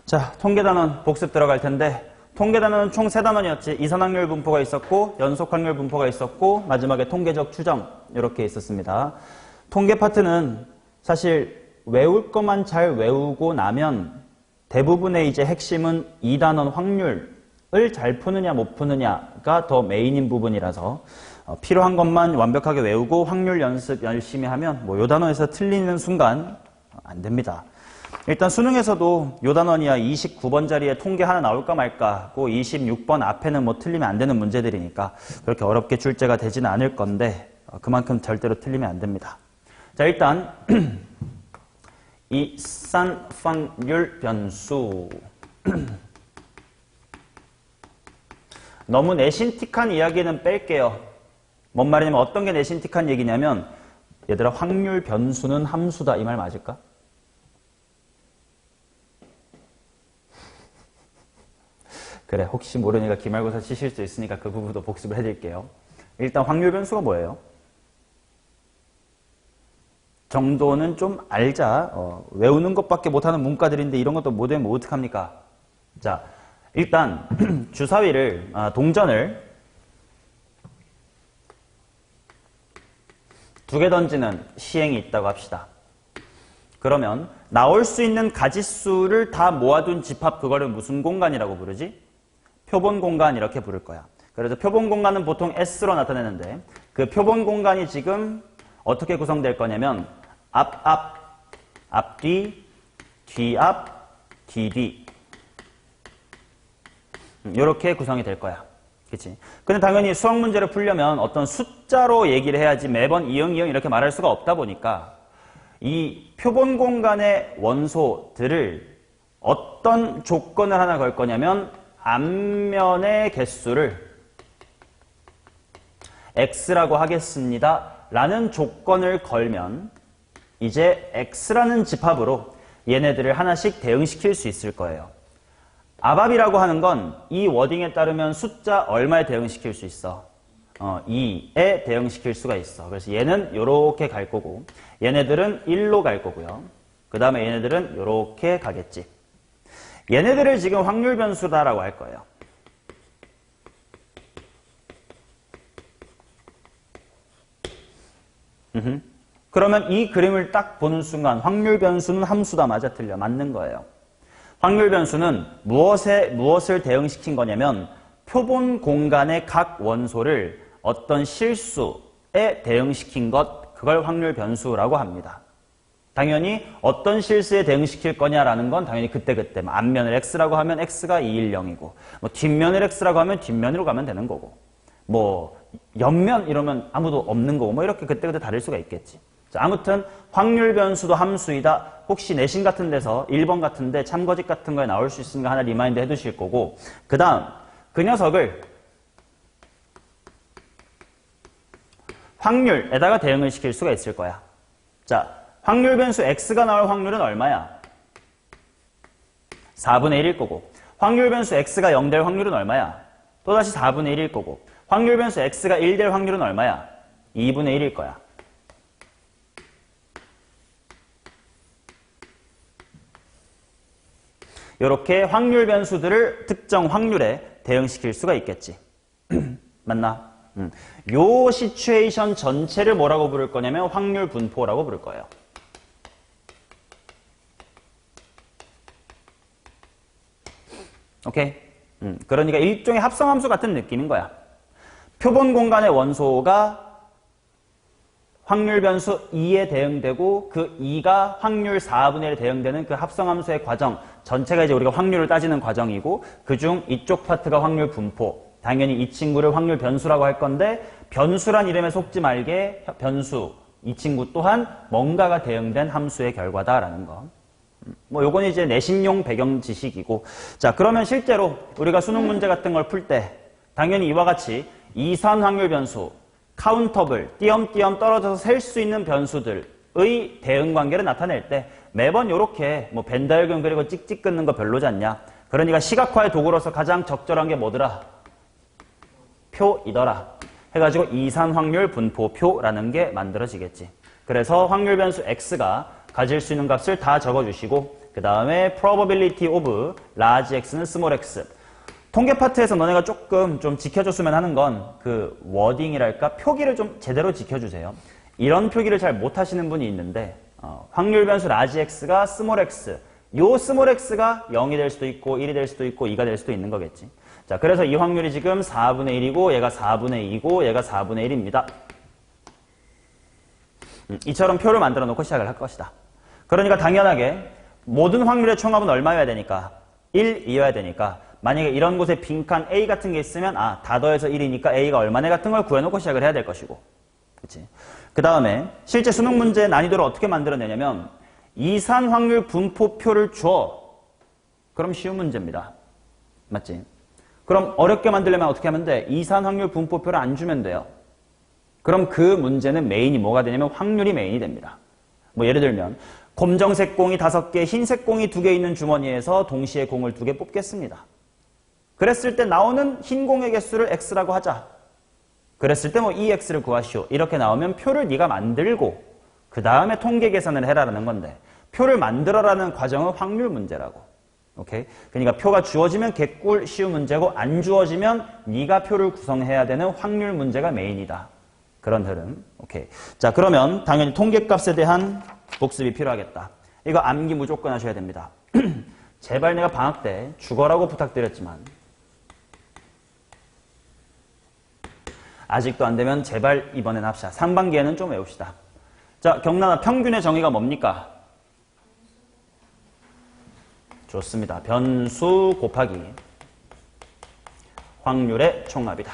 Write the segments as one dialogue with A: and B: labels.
A: 자, 통계단원 복습 들어갈 텐데 통계단원은 총 3단원이었지. 이산확률 분포가 있었고 연속확률 분포가 있었고 마지막에 통계적 추정 이렇게 있었습니다. 통계 파트는 사실 외울 것만 잘 외우고 나면 대부분의 이제 핵심은 2단원 확률을 잘 푸느냐 못 푸느냐가 더 메인인 부분이라서 필요한 것만 완벽하게 외우고 확률 연습 열심히 하면 뭐 요 단원에서 틀리는 순간 안 됩니다. 일단 수능에서도 요 단원이야 29번 자리에 통계 하나 나올까 말까 고 26번 앞에는 뭐 틀리면 안 되는 문제들이니까 그렇게 어렵게 출제가 되지는 않을 건데 그만큼 절대로 틀리면 안 됩니다. 자, 일단 이산확률 변수 너무 내신틱한 이야기는 뺄게요. 뭔 말이냐면 어떤 게 내신틱한 얘기냐면 얘들아 확률 변수는 함수다 이 말 맞을까? 그래, 혹시 모르니까 기말고사 치실 수 있으니까 그 부분도 복습을 해드릴게요. 일단 확률 변수가 뭐예요? 정도는 좀 알자. 외우는 것밖에 못하는 문과들인데 이런 것도 못 외우면 어떡합니까? 자, 일단 주사위를 동전을 2개 던지는 시행이 있다고 합시다. 그러면 나올 수 있는 가짓수를 다 모아둔 집합, 그거를 무슨 공간이라고 부르지? 표본 공간 이렇게 부를 거야. 그래서 표본 공간은 보통 S로 나타내는데 그 표본 공간이 지금 어떻게 구성될 거냐면 앞뒤, 뒤앞, 뒤뒤 이렇게 구성이 될 거야. 그치? 근데 당연히 수학 문제를 풀려면 어떤 숫자로 얘기를 해야지 매번 이응 이렇게 말할 수가 없다 보니까 이 표본 공간의 원소들을 어떤 조건을 하나 걸 거냐면 앞면의 개수를 x라고 하겠습니다 라는 조건을 걸면 이제 x라는 집합으로 얘네들을 하나씩 대응시킬 수 있을 거예요. 앞앞이라고 하는 건 이 워딩에 따르면 숫자 얼마에 대응시킬 수 있어? 2에 대응시킬 수가 있어. 그래서 얘는 이렇게 갈 거고 얘네들은 1로 갈 거고요. 그 다음에 얘네들은 이렇게 가겠지. 얘네들을 지금 확률 변수다라고 할 거예요. 그러면 이 그림을 딱 보는 순간 확률 변수는 함수다. 맞아 틀려? 맞는 거예요. 확률 변수는 무엇을 대응시킨 거냐면 표본 공간의 각 원소를 어떤 실수에 대응시킨 것, 그걸 확률 변수라고 합니다. 당연히 어떤 실수에 대응시킬 거냐라는 건 당연히 그때그때 앞면을 x라고 하면 x가 2, 1, 0이고 뭐 뒷면을 x라고 하면 뒷면으로 가면 되는 거고 뭐 옆면 이러면 아무도 없는 거고 뭐 이렇게 그때그때 다를 수가 있겠지. 자, 아무튼 확률 변수도 함수이다. 혹시 내신 같은 데서 1번 같은데 참거짓 같은 거에 나올 수 있으니까 하나 리마인드 해두실 거고 그 다음 그 녀석을 확률에다가 대응을 시킬 수가 있을 거야. 자, 확률 변수 x가 나올 확률은 얼마야? 4분의 1일 거고 확률 변수 x가 0 될 확률은 얼마야? 또다시 4분의 1일 거고 확률 변수 x가 1 될 확률은 얼마야? 2분의 1일 거야. 이렇게 확률 변수들을 특정 확률에 대응시킬 수가 있겠지. 맞나? 요 시츄에이션 전체를 뭐라고 부를 거냐면 확률 분포라고 부를 거예요. 오케이? 그러니까 일종의 합성함수 같은 느낌인 거야. 표본 공간의 원소가 확률 변수 2에 대응되고 그 2가 확률 4분의 1에 대응되는 그 합성함수의 과정 전체가 이제 우리가 확률을 따지는 과정이고 그중 이쪽 파트가 확률 분포. 당연히 이 친구를 확률 변수라고 할 건데 변수란 이름에 속지 말게 변수 이 친구 또한 뭔가가 대응된 함수의 결과다라는 거. 뭐 요건 이제 내신용 배경 지식이고 자 그러면 실제로 우리가 수능 문제 같은 걸 풀 때 당연히 이와 같이 이산 확률 변수 카운터블 띄엄띄엄 떨어져서 셀 수 있는 변수들의 대응 관계를 나타낼 때 매번 요렇게 뭐 벤 다이어그램 그리고 찍찍 끊는 거 별로지 않냐. 그러니까 시각화의 도구로서 가장 적절한 게 뭐더라? 표이더라 해가지고 이산 확률 분포표라는 게 만들어지겠지. 그래서 확률 변수 x가 가질 수 있는 값을 다 적어주시고 그 다음에 probability of large x는 small x. 통계 파트에서 너네가 조금 좀 지켜줬으면 하는 건 그 워딩이랄까 표기를 좀 제대로 지켜주세요. 이런 표기를 잘 못하시는 분이 있는데 확률 변수 large x가 small x, 요 small x가 0이 될 수도 있고 1이 될 수도 있고 2가 될 수도 있는 거겠지. 자, 그래서 이 확률이 지금 4분의 1이고 얘가 4분의 2고 얘가 4분의 1입니다. 이처럼 표를 만들어 놓고 시작을 할 것이다. 그러니까 당연하게 모든 확률의 총합은 얼마여야 되니까? 1이어야 되니까 만약에 이런 곳에 빈칸 A 같은 게 있으면 다 더해서 1이니까 A가 얼마네 같은 걸 구해놓고 시작을 해야 될 것이고, 그치? 그 다음에 실제 수능 문제 난이도를 어떻게 만들어내냐면 이산 확률 분포표를 줘. 그럼 쉬운 문제입니다. 맞지? 그럼 어렵게 만들려면 어떻게 하면 돼? 이산 확률 분포표를 안 주면 돼요. 그럼 그 문제는 메인이 뭐가 되냐면 확률이 메인이 됩니다. 뭐 예를 들면 검정색 공이 5개, 흰색 공이 2개 있는 주머니에서 동시에 공을 2개 뽑겠습니다. 그랬을 때 나오는 흰 공의 개수를 x라고 하자. 그랬을 때 뭐 2x를 구하시오. 이렇게 나오면 표를 네가 만들고 그 다음에 통계 계산을 해라라는 건데 표를 만들어라는 과정은 확률 문제라고. 오케이? 그러니까 표가 주어지면 개꿀 쉬운 문제고 안 주어지면 네가 표를 구성해야 되는 확률 문제가 메인이다. 그런 흐름. 오케이. 자, 그러면 당연히 통계값에 대한 복습이 필요하겠다. 이거 암기 무조건 하셔야 됩니다. 제발 내가 방학 때 죽어라고 부탁드렸지만 아직도 안 되면 제발 이번엔 합시다. 상반기에는 좀 외웁시다. 자, 경란아, 평균의 정의가 뭡니까? 좋습니다. 변수 곱하기 확률의 총합이다.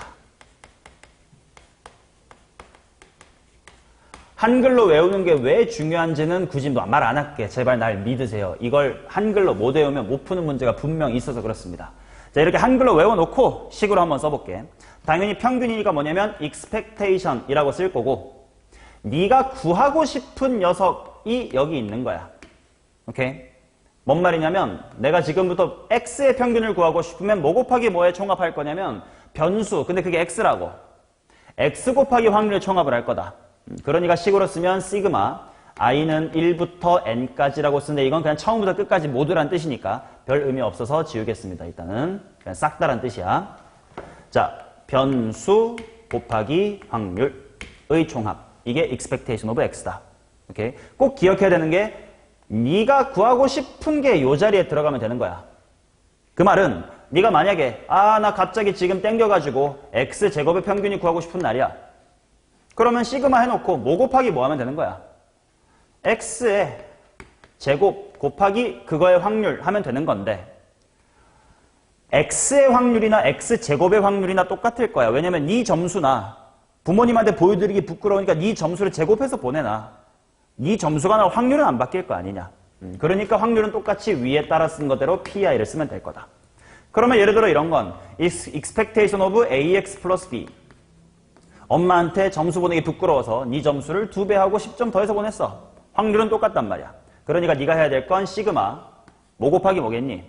A: 한글로 외우는 게 왜 중요한지는 굳이 말 안 할게. 제발 날 믿으세요. 이걸 한글로 못 외우면 못 푸는 문제가 분명 있어서 그렇습니다. 자, 이렇게 한글로 외워놓고 식으로 한번 써볼게. 당연히 평균이니까 뭐냐면 expectation 이라고 쓸 거고 네가 구하고 싶은 녀석이 여기 있는 거야. 오케이? 뭔 말이냐면 내가 지금부터 x의 평균을 구하고 싶으면 뭐 곱하기 뭐에 총합할 거냐면 변수, 근데 그게 x라고. x 곱하기 확률의 총합을 할 거다. 그러니까 식으로 쓰면 시그마 i는 1부터 n까지라고 쓰는데 이건 그냥 처음부터 끝까지 모두란 뜻이니까 별 의미 없어서 지우겠습니다. 일단은 그냥 싹 다란 뜻이야. 자, 변수 곱하기 확률의 총합. 이게 expectation of x다. 오케이? 꼭 기억해야 되는 게 네가 구하고 싶은 게 이 자리에 들어가면 되는 거야. 그 말은 네가 만약에 나 갑자기 지금 땡겨가지고 x제곱의 평균이 구하고 싶은 날이야. 그러면 시그마 해놓고 뭐 곱하기 뭐 하면 되는 거야. x의 제곱 곱하기 그거의 확률 하면 되는 건데 x의 확률이나 x제곱의 확률이나 똑같을 거야. 왜냐면 네 점수나 부모님한테 보여드리기 부끄러우니까 네 점수를 제곱해서 보내놔. 네 점수가 나와 확률은 안 바뀔 거 아니냐. 그러니까 확률은 똑같이 위에 따라 쓴 거대로 PI를 쓰면 될 거다. 그러면 예를 들어 이런 건 expectation of AX plus B. 엄마한테 점수 보내기 부끄러워서 네 점수를 2배 하고 10점 더해서 보냈어. 확률은 똑같단 말이야. 그러니까 네가 해야 될 건 시그마 뭐 곱하기 뭐겠니?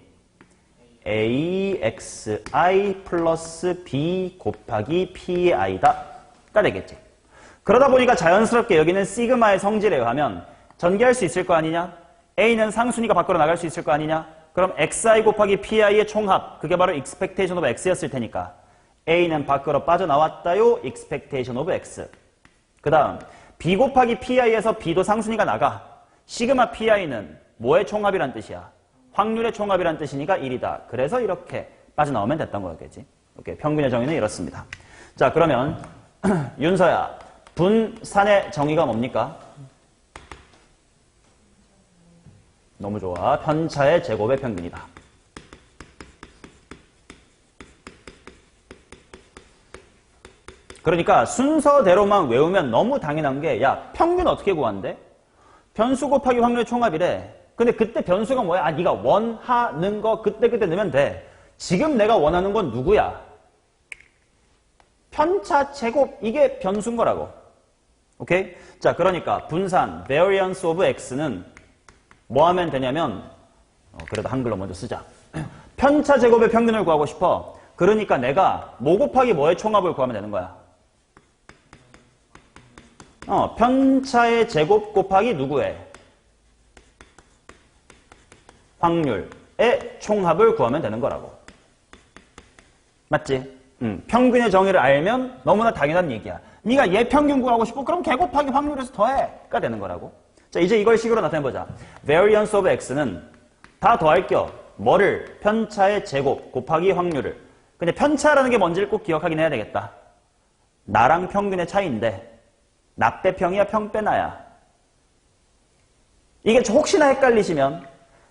A: AXI 플러스 B 곱하기 PI다. 가 되겠지. 그러다 보니까 자연스럽게 여기는 시그마의 성질에 의하면 전개할 수 있을 거 아니냐? A는 상순위가 밖으로 나갈 수 있을 거 아니냐? 그럼 XI 곱하기 PI의 총합, 그게 바로 expectation of X였을 테니까 A는 밖으로 빠져나왔다요. expectation of X. 그 다음 B 곱하기 PI에서 B도 상순위가 나가. 시그마 PI는 뭐의 총합이란 뜻이야? 확률의 총합이란 뜻이니까 1이다. 그래서 이렇게 빠져나오면 됐던 거겠지. 오케이. 평균의 정의는 이렇습니다. 자, 그러면 윤서야, 분산의 정의가 뭡니까? 너무 좋아. 편차의 제곱의 평균이다. 그러니까 순서대로만 외우면 너무 당연한 게 야, 평균 어떻게 구한대? 변수 곱하기 확률의 총합이래. 근데 그때 변수가 뭐야? 네가 원하는 거 그때 넣으면 돼. 지금 내가 원하는 건 누구야? 편차 제곱, 이게 변수인 거라고. 오케이? 자, 그러니까 분산 variance of x는 뭐 하면 되냐면 그래도 한글로 먼저 쓰자. 편차 제곱의 평균을 구하고 싶어. 그러니까 내가 뭐 곱하기 뭐의 총합을 구하면 되는 거야. 편차의 제곱 곱하기 누구의? 확률의 총합을 구하면 되는 거라고. 맞지? 평균의 정의를 알면 너무나 당연한 얘기야. 네가 얘 평균 구하고 싶어? 그럼 걔 곱하기 확률에서 더해가 되는 거라고. 자, 이제 이걸 식으로 나타내보자. variance of x는 다 더할 겸 뭐를? 편차의 제곱 곱하기 확률을. 근데 편차라는 게 뭔지를 꼭 기억하긴 해야 되겠다. 나랑 평균의 차이인데 나 빼 평이야 평 빼 나야. 이게 혹시나 헷갈리시면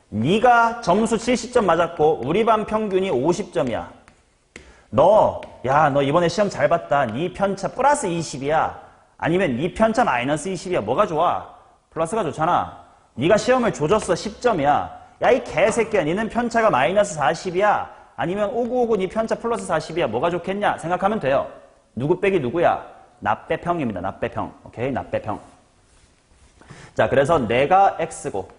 A: 네가 점수 70점 맞았고 우리 반 평균이 50점이야. 너 이번에 시험 잘 봤다. 네 편차 플러스 20이야. 아니면 네 편차 마이너스 20이야. 뭐가 좋아? 플러스가 좋잖아. 네가 시험을 조졌어. 10점이야. 야, 이 개새끼야. 니는 편차가 마이너스 40이야. 아니면 오구오구 네 편차 플러스 40이야. 뭐가 좋겠냐? 생각하면 돼요. 누구 빼기 누구야? 나 빼 평입니다. 나 빼 평. 오케이? 나 빼 평. 자, 그래서 내가 x고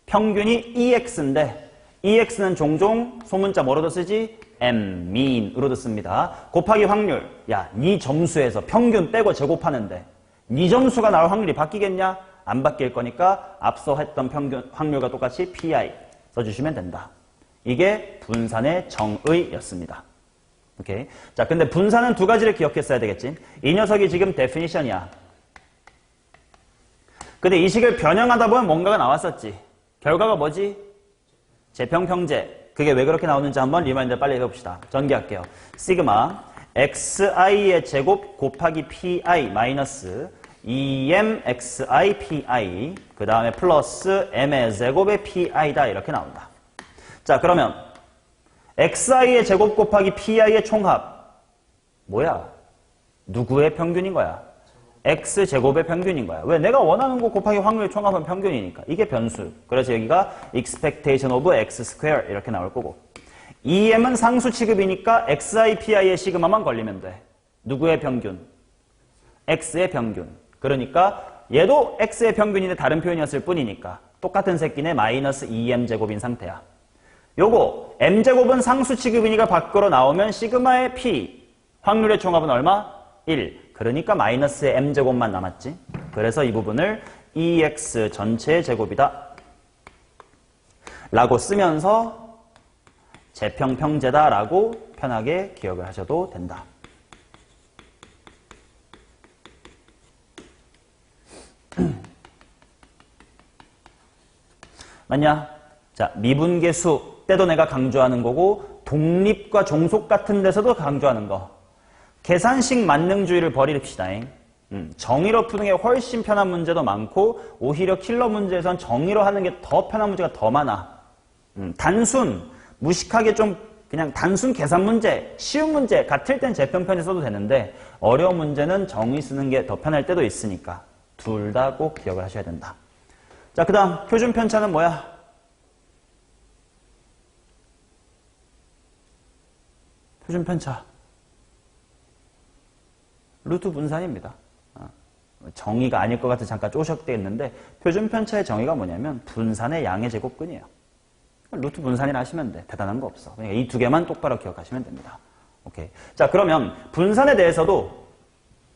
A: 평균이 EX인데 EX는 종종 소문자 뭐로도 쓰지? M, mean으로도 씁니다. 곱하기 확률. 야, 네 점수에서 평균 빼고 제곱하는데 네 점수가 나올 확률이 바뀌겠냐? 안 바뀔 거니까 앞서 했던 평균 확률과 똑같이 PI 써주시면 된다. 이게 분산의 정의였습니다. 오케이. 자, 근데 분산은 두 가지를 기억했어야 되겠지. 이 녀석이 지금 definition이야. 근데 이 식을 변형하다 보면 뭔가가 나왔었지. 결과가 뭐지? 재평평제. 그게 왜 그렇게 나오는지 한번 리마인드 빨리 해봅시다. 전개할게요. 시그마 xi의 제곱 곱하기 pi 마이너스 2mxi pi 그 다음에 플러스 m의 제곱의 pi다 이렇게 나온다. 자, 그러면 xi의 제곱 곱하기 pi의 총합 뭐야? 누구의 평균인 거야? x제곱의 평균인 거야. 왜? 내가 원하는 거 곱하기 확률 총합은 평균이니까. 이게 변수. 그래서 여기가 expectation of x square 이렇게 나올 거고. EM은 상수 취급이니까 xi, pi의 시그마만 걸리면 돼. 누구의 평균? x의 평균. 그러니까 얘도 x의 평균인데 다른 표현이었을 뿐이니까 똑같은 새끼네 마이너스 2m제곱인 상태야. 요거 m제곱은 상수 취급이니까 밖으로 나오면 시그마의 p 확률의 총합은 얼마? 1. 그러니까 마이너스의 m제곱만 남았지. 그래서 이 부분을 EX 전체의 제곱이다 라고 쓰면서 재평평제다 라고 편하게 기억을 하셔도 된다. 맞냐? 자, 미분계수 때도 내가 강조하는 거고 독립과 종속 같은 데서도 강조하는 거. 계산식 만능주의를 버리립시다. 정의로 푸는 게 훨씬 편한 문제도 많고 오히려 킬러 문제에선 정의로 하는 게 더 편한 문제가 더 많아. 단순, 무식하게 좀 그냥 단순 계산 문제, 쉬운 문제 같을 땐 재평편에 써도 되는데 어려운 문제는 정의 쓰는 게 더 편할 때도 있으니까 둘 다 꼭 기억을 하셔야 된다. 자, 그 다음 표준 편차는 뭐야? 표준 편차. 루트 분산입니다. 정의가 아닐 것 같아 잠깐 쪼셨겠는데 표준 편차의 정의가 뭐냐면 분산의 양의 제곱근이에요. 루트 분산이라 하시면 돼. 대단한 거 없어. 그러니까 이 두 개만 똑바로 기억하시면 됩니다. 오케이. 자, 그러면 분산에 대해서도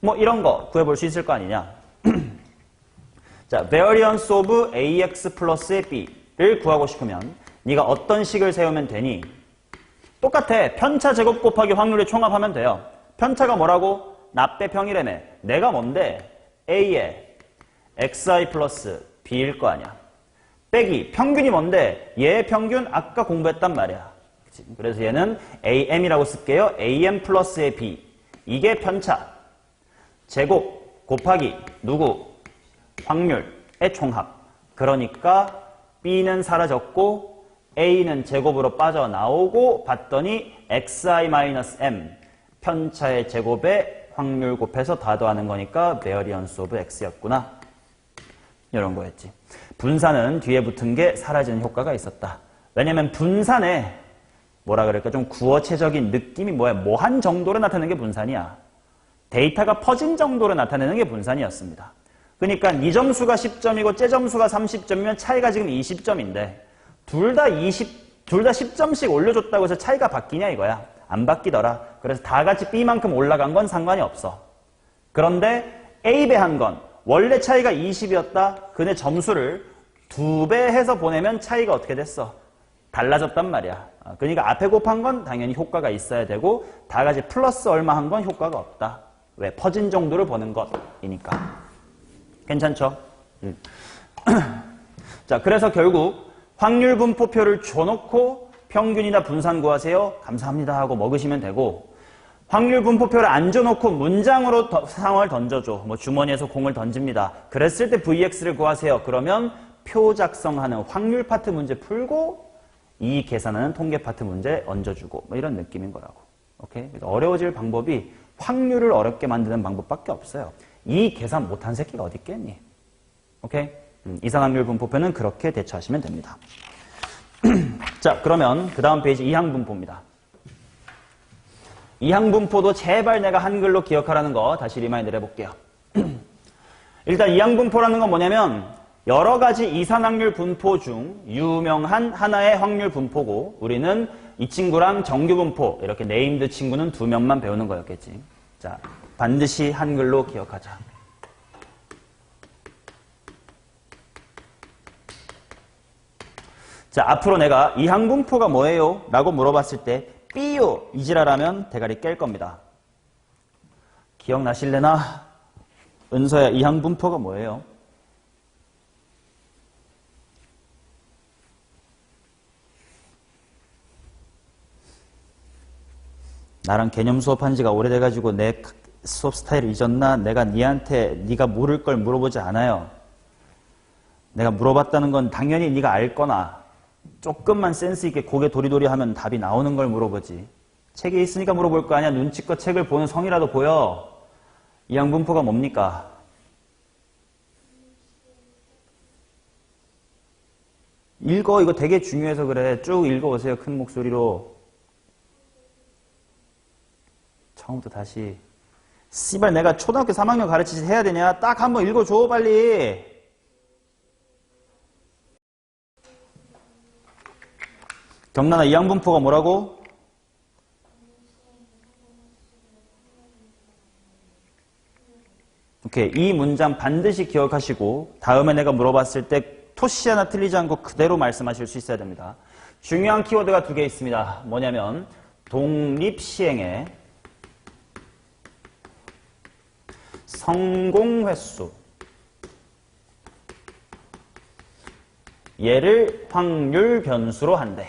A: 뭐 이런 거 구해볼 수 있을 거 아니냐. 자, variance of ax 플러스의 b를 구하고 싶으면 네가 어떤 식을 세우면 되니? 똑같아. 편차 제곱 곱하기 확률을 총합하면 돼요. 편차가 뭐라고? 나 빼 평이라며. 내가 뭔데? A에 xi 플러스 b일 거 아니야. 빼기 평균이 뭔데? 얘의 평균 아까 공부했단 말이야. 그치? 그래서 얘는 am이라고 쓸게요. am 플러스의 b. 이게 편차. 제곱 곱하기 누구? 확률의 총합. 그러니까 b는 사라졌고 a는 제곱으로 빠져나오고 봤더니 xi-m 편차의 제곱에 확률 곱해서 다 더하는 거니까 variance of x였구나. 이런 거였지. 분산은 뒤에 붙은 게 사라지는 효과가 있었다. 왜냐면 분산에 뭐라 그럴까 좀 구어체적인 느낌이 뭐야? 뭐한 정도로 나타내는 게 분산이야. 데이터가 퍼진 정도로 나타내는 게 분산이었습니다. 그러니까 이 점수가 10점이고 쟤 점수가 30점이면 차이가 지금 20점인데 둘 다 10점씩 올려줬다고 해서 차이가 바뀌냐 이거야. 안 바뀌더라. 그래서 다 같이 B만큼 올라간 건 상관이 없어. 그런데 A 배한 건 원래 차이가 20이었다. 근데 점수를 2배 해서 보내면 차이가 어떻게 됐어? 달라졌단 말이야. 그러니까 앞에 곱한 건 당연히 효과가 있어야 되고 다 같이 플러스 얼마 한 건 효과가 없다. 왜? 퍼진 정도를 보는 것이니까. 괜찮죠? 자, 그래서 결국 확률 분포표를 줘놓고 평균이나 분산 구하세요. 감사합니다 하고 먹으시면 되고, 확률 분포표를 안 줘놓고 문장으로 상황을 던져줘. 뭐 주머니에서 공을 던집니다. 그랬을 때 VX를 구하세요. 그러면 표 작성하는 확률 파트 문제 풀고 이 계산하는 통계 파트 문제 얹어주고 뭐 이런 느낌인 거라고. 오케이? 그래서 어려워질 방법이 확률을 어렵게 만드는 방법밖에 없어요. 이 계산 못한 새끼가 어디 있겠니? 오케이? 이상확률 분포표는 그렇게 대처하시면 됩니다. 자, 그러면 그 다음 페이지 이항분포입니다. 이항분포도 제발 내가 한글로 기억하라는 거 다시 리마인드를 해볼게요. 일단 이항분포라는 건 뭐냐면 여러 가지 이산확률 분포 중 유명한 하나의 확률 분포고, 우리는 이 친구랑 정규분포 이렇게 네임드 친구는 2명만 배우는 거였겠지. 자, 반드시 한글로 기억하자. 자, 앞으로 내가 이항분포가 뭐예요? 라고 물어봤을 때 삐요 이지라라면 대가리 깰 겁니다. 기억나실래나? 은서야, 이항분포가 뭐예요? 나랑 개념 수업한 지가 오래돼가지고 내 수업 스타일을 잊었나? 내가 니한테 네가 모를 걸 물어보지 않아요. 내가 물어봤다는 건 당연히 네가 알 거나 조금만 센스 있게 고개 도리도리 하면 답이 나오는 걸 물어보지. 책에 있으니까 물어볼 거 아니야. 눈치껏 책을 보는 성이라도 보여. 이항분포가 뭡니까? 읽어. 이거 되게 중요해서 그래. 쭉 읽어보세요. 큰 목소리로. 처음부터 다시. 씨발, 내가 초등학교 3학년 가르치지 해야 되냐? 딱 한번 읽어줘 빨리. 경란아, 이항분포가 뭐라고? 오케이. 이 문장 반드시 기억하시고 다음에 내가 물어봤을 때 토시 하나 틀리지 않고 그대로 말씀하실 수 있어야 됩니다. 중요한 키워드가 2개 있습니다. 뭐냐면 독립시행의 성공 횟수, 얘를 확률 변수로 한대.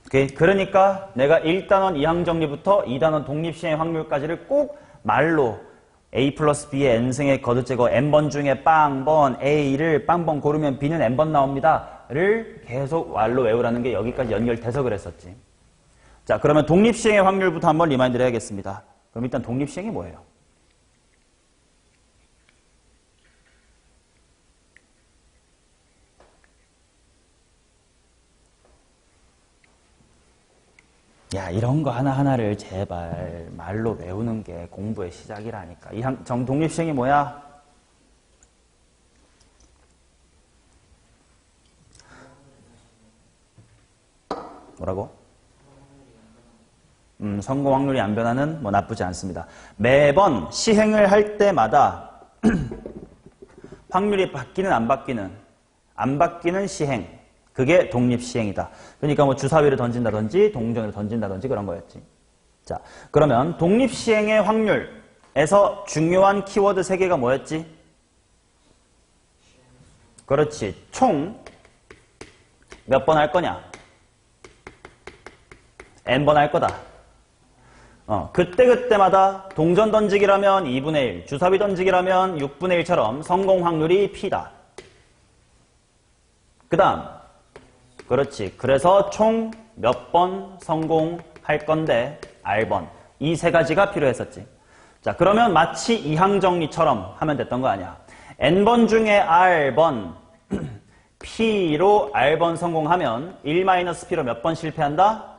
A: 오케이. 그러니까 내가 1단원 이항정리부터 2단원 독립시행 확률까지를 꼭 말로 A 플러스 B의 n승의 거듭제거 n번 중에 빵번 A를 빵번 고르면 B는 n번 나옵니다 를 계속 말로 외우라는 게 여기까지 연결돼서 그랬었지. 자, 그러면 독립시행의 확률부터 한번 리마인드를 해야겠습니다. 그럼 일단 독립시행이 뭐예요? 야, 이런 거 하나하나를 제발 말로 외우는 게 공부의 시작이라니까. 독립시행이 뭐야? 뭐라고? 성공 확률이 안 변하는 뭐 나쁘지 않습니다. 매번 시행을 할 때마다 확률이 바뀌는 안 바뀌는 시행, 그게 독립시행이다. 그러니까 뭐 주사위를 던진다든지 동전을 던진다든지 그런 거였지. 자, 그러면 독립시행의 확률에서 중요한 키워드 3개가 뭐였지? 그렇지. 총 몇 번 할 거냐? n번 할 거다. 그때마다 동전 던지기라면 2분의 1, 주사위 던지기라면 6분의 1처럼 성공 확률이 P다. 그 다음, 그렇지. 그래서 총 몇 번 성공할 건데 R번. 이 3가지가 필요했었지. 자, 그러면 마치 이항정리처럼 하면 됐던 거 아니야. N번 중에 R번, P로 R번 성공하면 1-P로 몇 번 실패한다?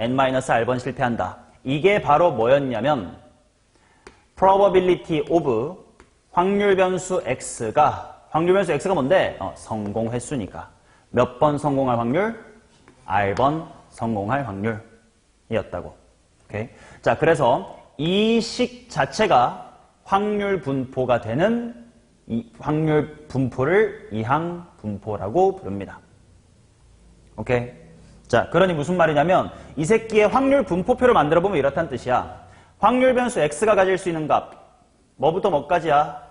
A: N-R번 실패한다. 이게 바로 뭐였냐면 probability of 확률 변수 X가 뭔데? 성공 횟수니까. 몇 번 성공할 확률? R번 성공할 확률이었다고. 오케이. 자, 그래서 이 식 자체가 확률 분포가 되는 이 확률 분포를 이항 분포라고 부릅니다. 오케이. 자, 그러니 무슨 말이냐면 이 새끼의 확률 분포표를 만들어 보면 이렇다는 뜻이야. 확률 변수 x가 가질 수 있는 값 뭐부터 뭐까지야?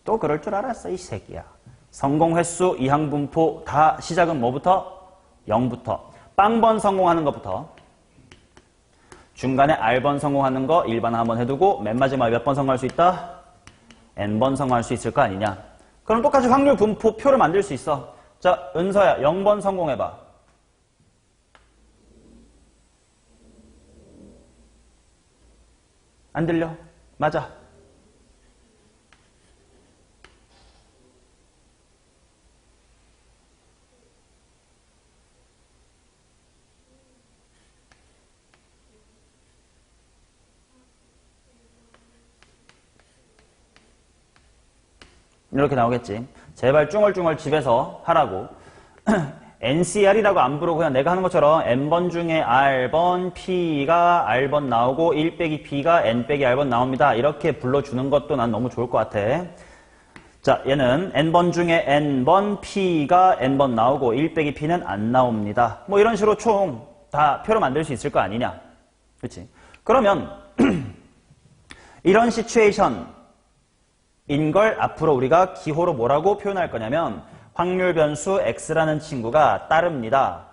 A: 또 그럴 줄 알았어 이 새끼야. 성공 횟수, 이항 분포 다 시작은 뭐부터? 0부터. 빵번 성공하는 것부터. 중간에 R번 성공하는 거 일반 한번 해두고 맨 마지막에 몇 번 성공할 수 있다? N번 성공할 수 있을 거 아니냐. 그럼 똑같이 확률 분포 표를 만들 수 있어. 자, 은서야 0번 성공해봐. 안 들려? 맞아. 이렇게 나오겠지. 제발 쭝얼쭝얼 집에서 하라고. NCR이라고 안 부르고 그냥 내가 하는 것처럼 N번 중에 R번, P가 R번 나오고 1 빼기 P가 N 빼기 R번 나옵니다. 이렇게 불러주는 것도 난 너무 좋을 것 같아. 자, 얘는 N번 중에 N번, P가 N번 나오고 1 빼기 P는 안 나옵니다. 뭐 이런 식으로 총 다 표로 만들 수 있을 거 아니냐. 그렇지? 그러면 이런 시츄에이션 인걸 앞으로 우리가 기호로 뭐라고 표현할 거냐면 확률 변수 x라는 친구가 따릅니다.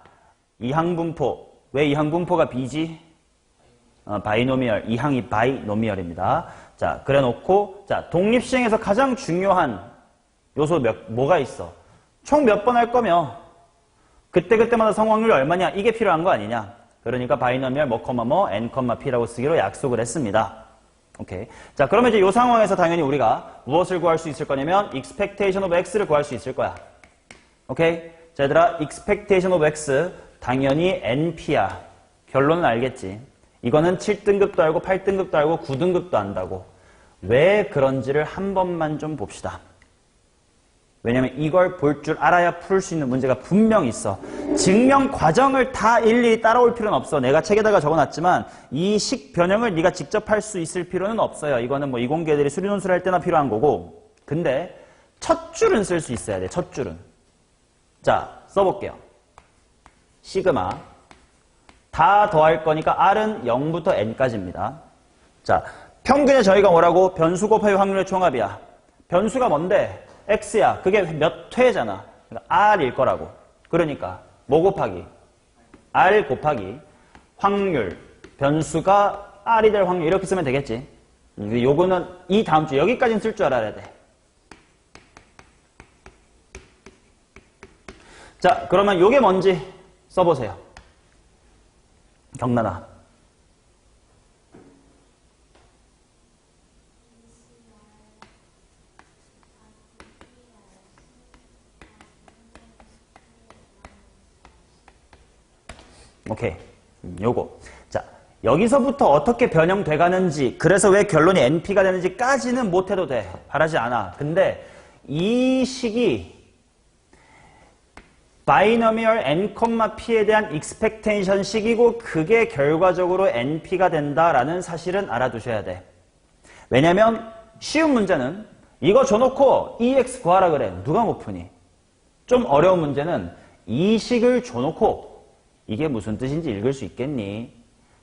A: 이항분포. 왜 이항분포가 b지? 바이노미얼. 이항이 바이노미얼입니다. 자, 그래 놓고 자, 독립시행에서 가장 중요한 요소 뭐가 있어? 총 몇 번 할 거며 그때마다 성공률이 얼마냐? 이게 필요한 거 아니냐? 그러니까 바이노미얼 n, p라고 쓰기로 약속을 했습니다. 오케이. 자, 그러면 이제 이 상황에서 당연히 우리가 무엇을 구할 수 있을 거냐면 expectation of x를 구할 수 있을 거야. 오케이. 자, 얘들아, expectation of x 당연히 np야. 결론은 알겠지. 이거는 7등급도 알고 8등급도 알고 9등급도 안다고. 왜 그런지를 한 번만 좀 봅시다. 왜냐면 이걸 볼 줄 알아야 풀 수 있는 문제가 분명 있어. 증명 과정을 다 일일이 따라올 필요는 없어. 내가 책에다가 적어놨지만 이 식 변형을 네가 직접 할 수 있을 필요는 없어요. 이거는 뭐 이공계들이 수리논술 할 때나 필요한 거고. 근데 첫 줄은 쓸 수 있어야 돼. 첫 줄은. 자, 써볼게요. 시그마 다 더할 거니까 R은 0부터 N까지입니다. 자, 평균에 저희가 뭐라고? 변수 곱하기 확률의 총합이야. 변수가 뭔데? X야. 그게 몇 회잖아. 그러니까 R일 거라고. 그러니까 뭐 곱하기? R 곱하기 확률. 변수가 R이 될 확률. 이렇게 쓰면 되겠지. 요거는 이 다음 주 여기까지는 쓸 줄 알아야 돼. 자, 그러면 요게 뭔지 써보세요. 경란아. 오케이. 요거. 자, 여기서부터 어떻게 변형돼 가는지, 그래서 왜 결론이 NP가 되는지까지는 못해도 돼. 바라지 않아. 근데 이 식이 바이너미얼 n, p에 대한 expectation 식이고 그게 결과적으로 NP가 된다라는 사실은 알아두셔야 돼. 왜냐면 쉬운 문제는 이거 줘놓고 EX 구하라 그래. 누가 못 푸니? 좀 어려운 문제는 이 식을 줘놓고 이게 무슨 뜻인지 읽을 수 있겠니?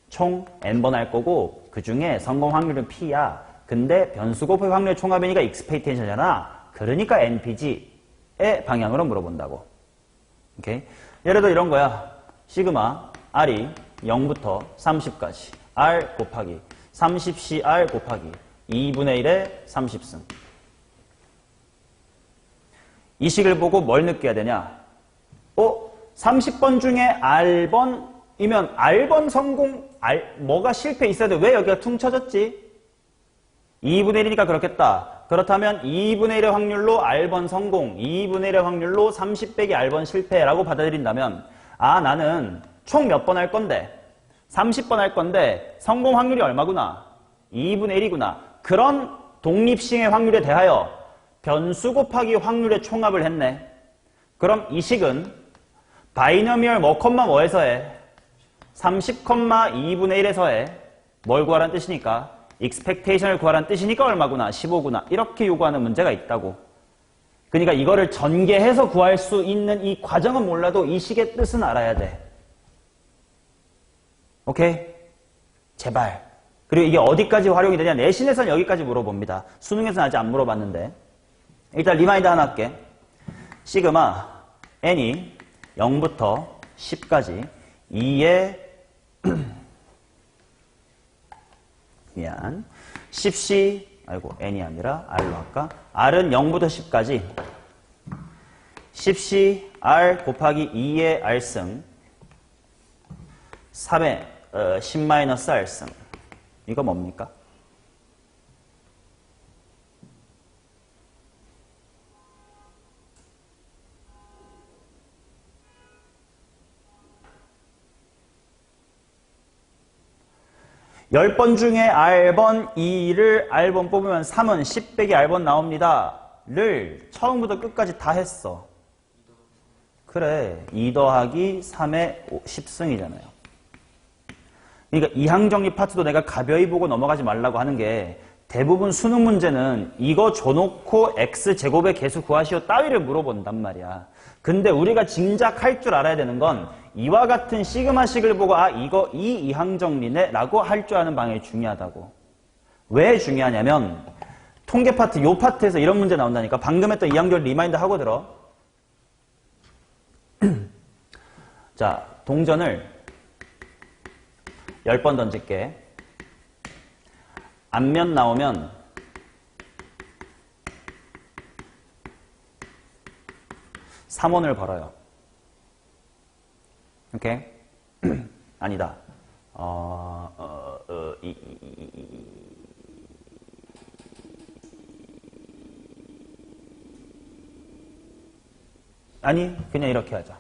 A: 총 n번 할 거고 그 중에 성공 확률은 p야. 근데 변수 곱하기 확률의 총합이니까 expectation이잖아. 그러니까 npg의 방향으로 물어본다고. 오케이? 예를 들어 이런 거야. 시그마 r이 0부터 30까지 r 곱하기 30cr 곱하기 2분의 1의 30승. 이 식을 보고 뭘 느껴야 되냐? 30번 중에 R번이면 R번 성공, 뭐가 실패 있어야 돼. 왜 여기가 퉁 쳐졌지? 2분의 1이니까 그렇겠다. 그렇다면 2분의 1의 확률로 R번 성공, 2분의 1의 확률로 30 빼기 R번 실패라고 받아들인다면 나는 총 몇 번 할 건데 30번 할 건데 성공 확률이 얼마구나? 2분의 1이구나. 그런 독립시행의 확률에 대하여 변수 곱하기 확률의 총합을 했네. 그럼 이 식은 바이너미얼 뭐에서 해? 30,2분의 1에서의 뭘 구하라는 뜻이니까 expectation을 구하라는 뜻이니까 얼마구나 15구나 이렇게 요구하는 문제가 있다고. 그러니까 이거를 전개해서 구할 수 있는 이 과정은 몰라도 이 식의 뜻은 알아야 돼. 오케이? 제발. 그리고 이게 어디까지 활용이 되냐? 내신에서는 여기까지 물어봅니다. 수능에서는 아직 안 물어봤는데. 일단 리마인드 하나 할게. 시그마 n이 0부터 10까지 2의 미안 10C 아이고 n이 아니라 r로 할까? r은 0부터 10까지 10C r 곱하기 2의 r승 3의 10-r승 이거 뭡니까? (10번) 중에 R번 2를 R번 뽑으면 3은 10 빼기 R번 나옵니다. 를 처음부터 끝까지 다 했어. 그래. 2 더하기 3의 10승이잖아요. 그러니까 이항정리 파트도 내가 가벼이 보고 넘어가지 말라고 하는 게 대부분 수능 문제는 이거 줘놓고 x제곱의 개수 구하시오 따위를 물어본단 말이야. 근데 우리가 진작 할 줄 알아야 되는 건 이와 같은 시그마식을 보고 아 이거 이 이항정리네 라고 할 줄 아는 방향이 중요하다고. 왜 중요하냐면 통계 파트 요 파트에서 이런 문제 나온다니까. 방금 했던 이항정리 리마인드 하고 들어. 자 동전을 10번 던질게. 앞면 나오면 (3원을) 벌어요. 오케이? 아니다. 아니 그냥 이렇게 하자.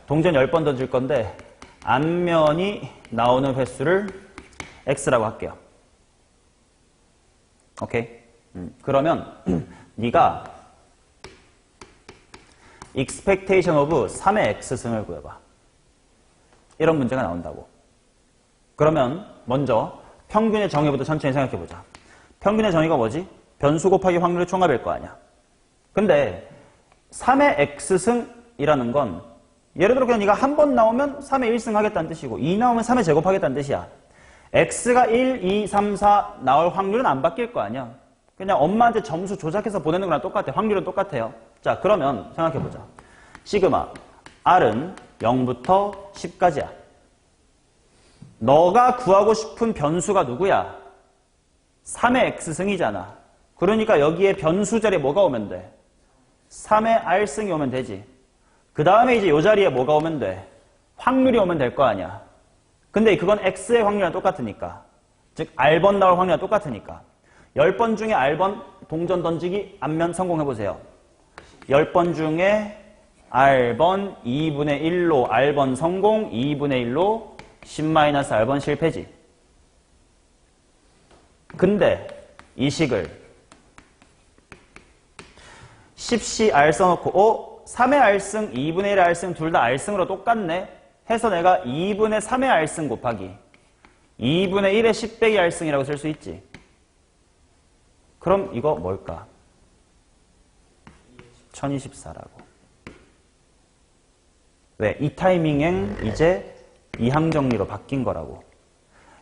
A: 동전 10번 던질 건데 앞면이 나오는 횟수를 x라고 할게요. 오케이? 그러면 네가 expectation of 3의 x승을 구해봐. 이런 문제가 나온다고. 그러면 먼저 평균의 정의부터 천천히 생각해보자. 평균의 정의가 뭐지? 변수 곱하기 확률의 총합일 거 아니야. 근데 3의 x승이라는 건 예를 들어 그냥 네가 한 번 나오면 3의 1승 하겠다는 뜻이고 2 나오면 3의 제곱하겠다는 뜻이야. x가 1, 2, 3, 4 나올 확률은 안 바뀔 거 아니야. 그냥 엄마한테 점수 조작해서 보내는 거랑 똑같아. 확률은 똑같아요. 자 그러면 생각해보자. 시그마 r은 0부터 10까지야. 너가 구하고 싶은 변수가 누구야? 3의 x승이잖아. 그러니까 여기에 변수 자리에 뭐가 오면 돼? 3의 r승이 오면 되지. 그 다음에 이제 이 자리에 뭐가 오면 돼? 확률이 오면 될 거 아니야. 근데 그건 x의 확률이랑 똑같으니까. 즉 r번 나올 확률이랑 똑같으니까. 10번 중에 r번 동전 던지기 앞면 성공해보세요. 10번 중에 r번 2분의 1로 r번 성공, 2분의 1로 10-r번 실패지. 근데 이 식을 10C r 써놓고 3의 r승, 2분의 1의 r승 둘 다 r승으로 똑같네 해서 내가 2분의 3의 r승 곱하기 2분의 1의 10 빼기 r승이라고 쓸 수 있지. 그럼 이거 뭘까? 1024라고. 왜? 이 타이밍엔 이제 이항정리로 바뀐 거라고.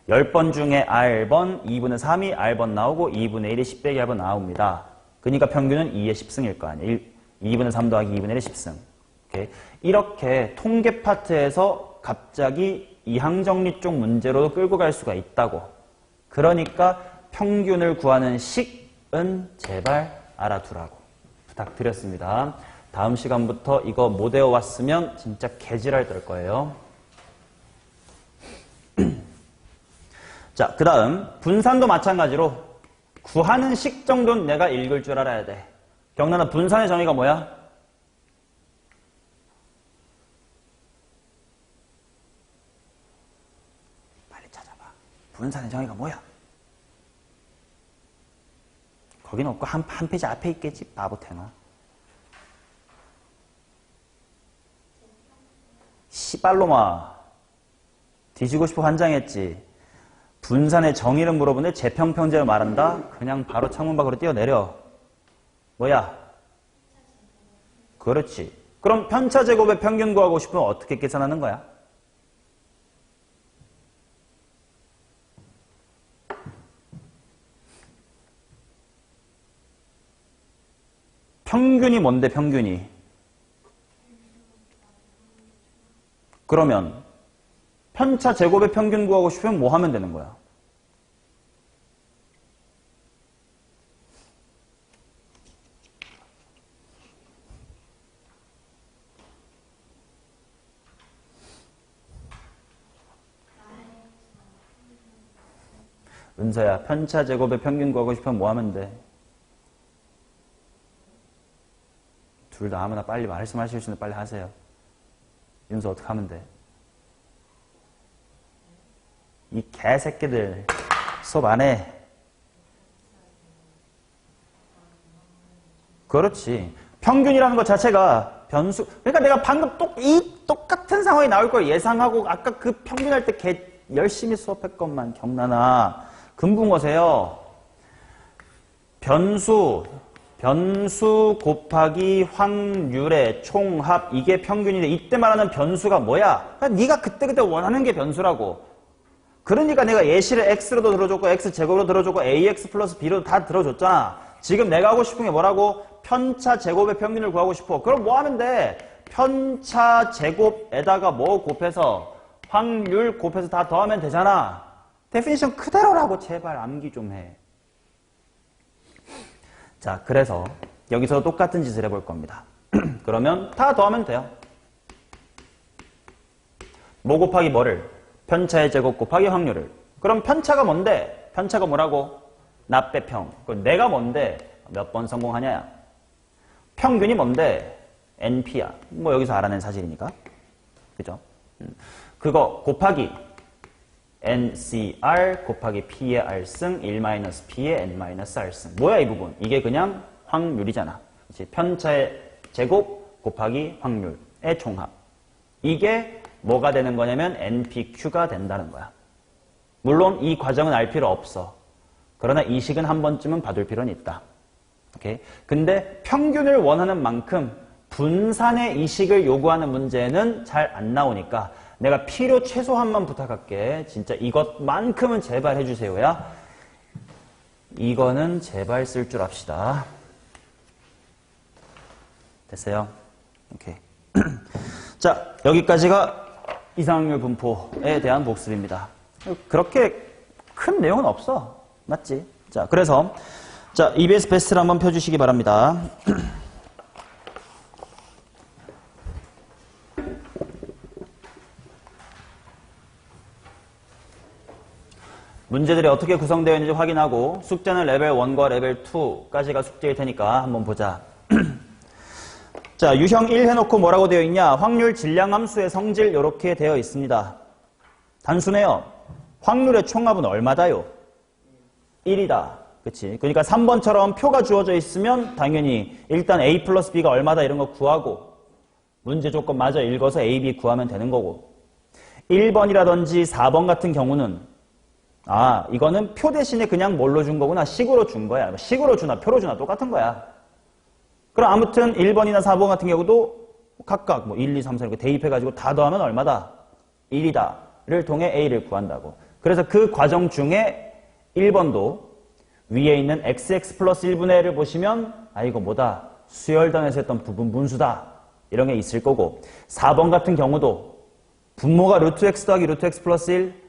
A: 10번 중에 r번 2분의 3이 r번 나오고 2분의 1이 10 빼기 r번 나옵니다. 그러니까 평균은 2의 10승일 거 아니에요. 2분의 3 더하기 2분의 1의 10승. 오케이? 이렇게 통계 파트에서 갑자기 이항정리 쪽 문제로 끌고 갈 수가 있다고. 그러니까 평균을 구하는 식은 제발 알아두라고 부탁드렸습니다. 다음 시간부터 이거 못 외워왔으면 진짜 개지랄 떨 거예요. 자, 그 다음 분산도 마찬가지로 구하는 식 정도는 내가 읽을 줄 알아야 돼. 경란아, 분산의 정의가 뭐야? 빨리 찾아봐. 분산의 정의가 뭐야? 거긴 없고 한 페이지 앞에 있겠지. 바보탱아. 시발로마. 뒤지고 싶어 환장했지. 분산의 정의를 물어보는데 재평평제를 말한다? 그냥 바로 창문 밖으로 뛰어내려. 뭐야? 그렇지. 그럼 편차제곱의 평균 구하고 싶으면 어떻게 계산하는 거야? 평균이 뭔데, 평균이? 그러면 편차제곱의 평균 구하고 싶으면 뭐 하면 되는 거야? 은서야, 편차제곱의 평균 구하고 싶으면 뭐 하면 돼? 둘 다 아무나 빨리 말씀하실 수 있는데 빨리 하세요. 윤서 어떻게 하면 돼? 이 개새끼들 수업 안 해. 그렇지. 평균이라는 것 자체가 변수. 그러니까 내가 방금 똑같은 상황이 나올 걸 예상하고 아까 그 평균할 때 개 열심히 수업했건만 경나나 금붕어세요. 변수 곱하기 확률의 총합, 이게 평균인데 이때 말하는 변수가 뭐야? 그러니까 네가 그때그때 원하는 게 변수라고. 그러니까 내가 예시를 x로도 들어줬고 x제곱으로 들어줬고 ax 플러스 b로 다 들어줬잖아. 지금 내가 하고 싶은 게 뭐라고? 편차 제곱의 평균을 구하고 싶어. 그럼 뭐 하면 돼? 편차 제곱에다가 뭐 곱해서 확률 곱해서 다 더하면 되잖아. 데피니션 그대로라고. 제발 암기 좀 해. 자, 그래서 여기서 똑같은 짓을 해볼 겁니다. 그러면 다 더하면 돼요. 뭐 곱하기 뭐를? 편차의 제곱 곱하기 확률을. 그럼 편차가 뭔데? 편차가 뭐라고? 나 빼평. 내가 뭔데? 몇 번 성공하냐야. 평균이 뭔데? NP야. 뭐 여기서 알아낸 사실이니까. 그죠? 그거 곱하기 NCR 곱하기 P의 R승 1-P의 N-R승. 뭐야 이 부분? 이게 그냥 확률이잖아. 그치? 편차의 제곱 곱하기 확률의 총합. 이게 뭐가 되는 거냐면 NPQ가 된다는 거야. 물론 이 과정은 알 필요 없어. 그러나 이 식은 한 번쯤은 봐둘 필요는 있다. 오케이? 근데 평균을 원하는 만큼 분산의 이식을 요구하는 문제는 잘 안 나오니까 내가 필요 최소한만 부탁할게. 진짜 이것만큼은 제발 해주세요야. 이거는 제발 쓸 줄 압시다. 됐어요? 오케이. 자, 여기까지가 이상확률 분포에 대한 복습입니다. 그렇게 큰 내용은 없어. 맞지? 자, 그래서 자, EBS 베스트를 한번 펴주시기 바랍니다. 문제들이 어떻게 구성되어 있는지 확인하고 숙제는 레벨 1과 레벨 2까지가 숙제일 테니까 한번 보자. 자, 유형 1 해놓고 뭐라고 되어 있냐? 확률 질량함수의 성질 이렇게 되어 있습니다. 단순해요. 확률의 총합은 얼마다요? 1이다. 그치? 그러니까 3번처럼 표가 주어져 있으면 당연히 일단 A 플러스 B가 얼마다 이런 거 구하고 문제 조건 마저 읽어서 A, B 구하면 되는 거고 1번이라든지 4번 같은 경우는 이거는 표 대신에 그냥 뭘로 준 거구나. 식으로 준 거야. 식으로 주나 표로 주나 똑같은 거야. 그럼 아무튼 1번이나 4번 같은 경우도 각각 뭐 1, 2, 3, 4 이렇게 대입해가지고 다 더하면 얼마다? 1이다를 통해 A를 구한다고. 그래서 그 과정 중에 1번도 위에 있는 XX 플러스 1분의 1을 보시면 이거 뭐다? 수열단에서 했던 부분 분수다. 이런 게 있을 거고 4번 같은 경우도 분모가 루트 X 더하기 루트 X 플러스 1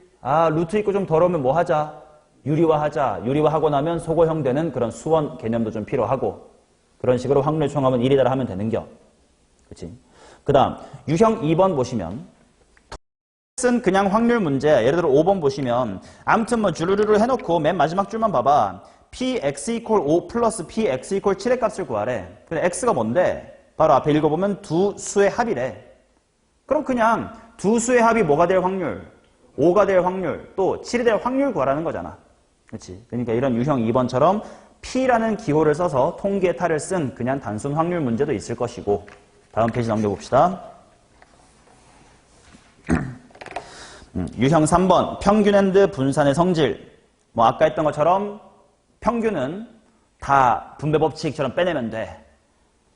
A: 루트 있고 좀 더러우면 뭐 하자? 유리화하자. 유리화하고 나면 소고형 되는 그런 수원 개념도 좀 필요하고 그런 식으로 확률 총합은 1이다라 하면 되는겨. 그치? 그 다음 유형 2번 보시면 은 그냥 확률 문제. 예를 들어 5번 보시면 아무튼 뭐 주르르르 해놓고 맨 마지막 줄만 봐봐. px 이퀄 5 플러스 px 이퀄 7의 값을 구하래. 근데 x가 뭔데? 바로 앞에 읽어보면 두 수의 합이래. 그럼 그냥 두 수의 합이 뭐가 될 확률? 5가 될 확률, 또 7이 될 확률 구하라는 거잖아. 그렇지? 그러니까 이런 유형 2번처럼 P라는 기호를 써서 통계 탈을 쓴 그냥 단순 확률 문제도 있을 것이고 다음 페이지 넘겨봅시다. 유형 3번 평균 앤드 분산의 성질. 뭐 아까 했던 것처럼 평균은 다 분배 법칙처럼 빼내면 돼.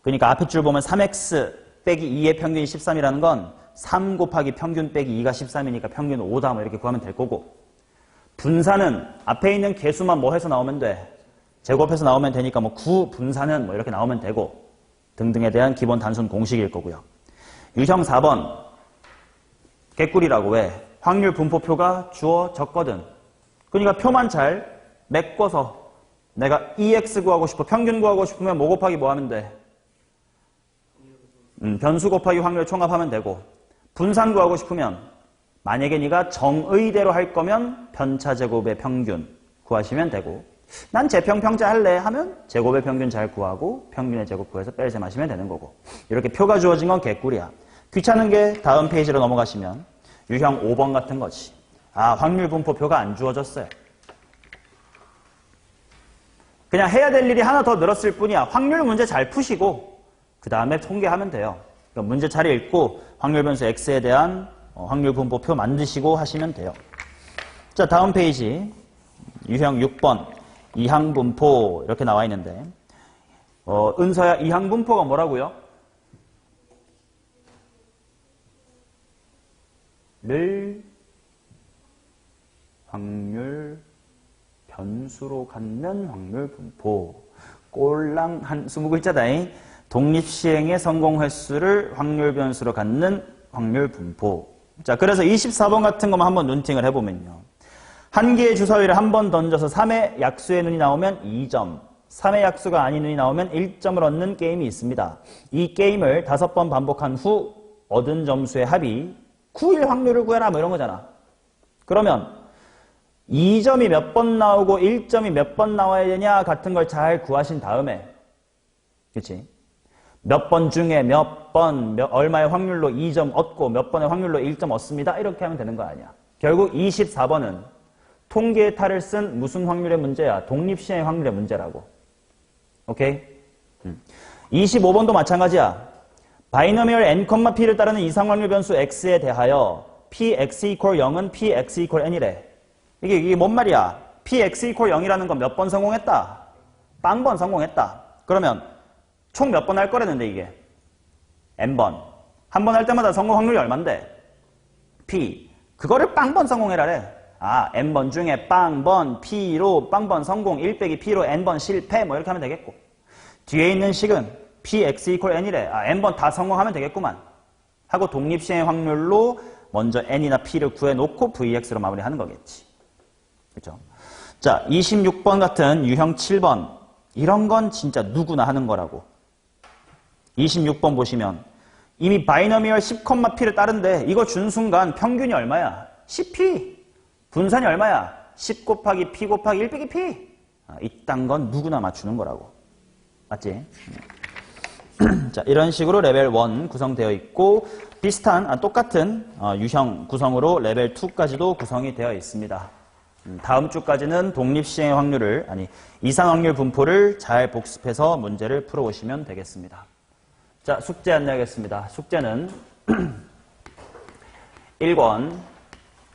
A: 그러니까 앞에 줄 보면 3x 빼기 2의 평균이 13이라는 건 3 곱하기 평균 빼기 2가 13이니까 평균 5다 뭐 이렇게 구하면 될 거고, 분산은 앞에 있는 개수만 뭐 해서 나오면 돼. 제곱해서 나오면 되니까 뭐 9 분산은 뭐 이렇게 나오면 되고 등등에 대한 기본 단순 공식일 거고요. 유형 4번 개꿀이라고. 왜? 확률 분포표가 주어졌거든. 그러니까 표만 잘 메꿔서 내가 EX 구하고 싶어, 평균 구하고 싶으면 뭐 곱하기 뭐 하면 돼? 변수 곱하기 확률 총합하면 되고, 분산 구하고 싶으면 만약에 네가 정의대로 할 거면 편차제곱의 평균 구하시면 되고, 난 제평평자 할래 하면 제곱의 평균 잘 구하고 평균의 제곱 구해서 뺄셈 하시면 되는 거고. 이렇게 표가 주어진 건 개꿀이야. 귀찮은 게 다음 페이지로 넘어가시면 유형 5번 같은 거지. 아, 확률 분포표가 안 주어졌어요. 그냥 해야 될 일이 하나 더 늘었을 뿐이야. 확률 문제 잘 푸시고 그 다음에 통계하면 돼요. 그러니까 문제 잘 읽고 확률 변수 X에 대한 확률 분포표 만드시고 하시면 돼요. 자, 다음 페이지 유형 6번 이항분포 이렇게 나와 있는데, 은서야, 이항분포가 뭐라고요? 를 확률 변수로 갖는 확률 분포. 꼴랑 한 20글자다잉. 독립시행의 성공 횟수를 확률 변수로 갖는 확률 분포. 자, 그래서 24번 같은 것만 한번 눈팅을 해보면요. 한 개의 주사위를 한 번 던져서 3의 약수의 눈이 나오면 2점, 3의 약수가 아닌 눈이 나오면 1점을 얻는 게임이 있습니다. 이 게임을 5번 반복한 후 얻은 점수의 합이 9일 확률을 구해라 뭐 이런 거잖아. 그러면 2점이 몇 번 나오고 1점이 몇 번 나와야 되냐 같은 걸 잘 구하신 다음에, 그치? 몇 번 중에 몇 번, 얼마의 확률로 2점 얻고 몇 번의 확률로 1점 얻습니다. 이렇게 하면 되는 거 아니야. 결국 24번은 통계의 탈을 쓴 무슨 확률의 문제야? 독립시행의 확률의 문제라고. 오케이? 25번도 마찬가지야. 바이너미얼 n,p를 따르는 이상확률 변수 x에 대하여 px equal 0은 px equal n이래. 이게 뭔 말이야? px equal 0이라는 건 몇 번 성공했다? 빵번 성공했다. 그러면 총 몇 번 할 거라는데 이게? n번. 한 번 할 때마다 성공 확률이 얼만데? p. 그거를 빵번 성공해라래. 아, n번 중에 빵번 p로 빵번 성공, 1 빼기 p로 n번 실패 뭐 이렇게 하면 되겠고, 뒤에 있는 식은 px equal n이래. 아, n번 다 성공하면 되겠구만 하고 독립시행의 확률로 먼저 n이나 p를 구해놓고 vx로 마무리하는 거겠지. 그렇죠? 자, 26번 같은 유형 7번. 이런 건 진짜 누구나 하는 거라고. 26번 보시면 이미 바이너미얼 10,p를 따른데 이거 준 순간 평균이 얼마야? 10p. 분산이 얼마야? 10 곱하기 p 곱하기 1 빼기 p. 이딴 건 누구나 맞추는 거라고. 맞지? 자, 이런 식으로 레벨 1 구성되어 있고, 비슷한, 똑같은 유형 구성으로 레벨 2까지도 구성이 되어 있습니다. 다음 주까지는 독립시행의 확률을, 이상확률 분포를 잘 복습해서 문제를 풀어오시면 되겠습니다. 자, 숙제 안내하겠습니다. 숙제는 1권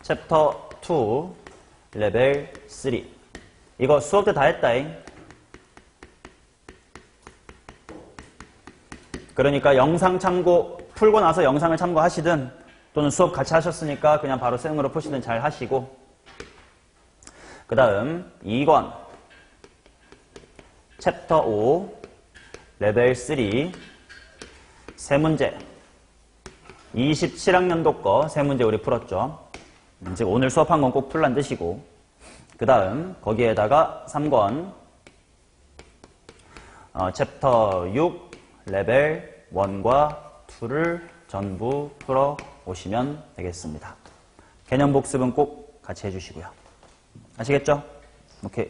A: 챕터 2 레벨 3. 이거 수업 때 다 했다잉. 그러니까 영상 참고, 풀고 나서 영상을 참고하시든 또는 수업 같이 하셨으니까 그냥 바로 생으로 푸시든 잘 하시고, 그 다음 2권 챕터 5 레벨 3 세 문제, 27학년도 거 세 문제 우리 풀었죠. 이제 오늘 수업한 건 꼭 풀란 뜻이고, 그 다음 거기에다가 3권 챕터 6 레벨 1과 2를 전부 풀어 오시면 되겠습니다. 개념 복습은 꼭 같이 해주시고요. 아시겠죠? 오케이.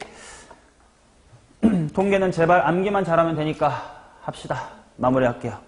A: 통계는 제발 암기만 잘하면 되니까 합시다. 마무리할게요.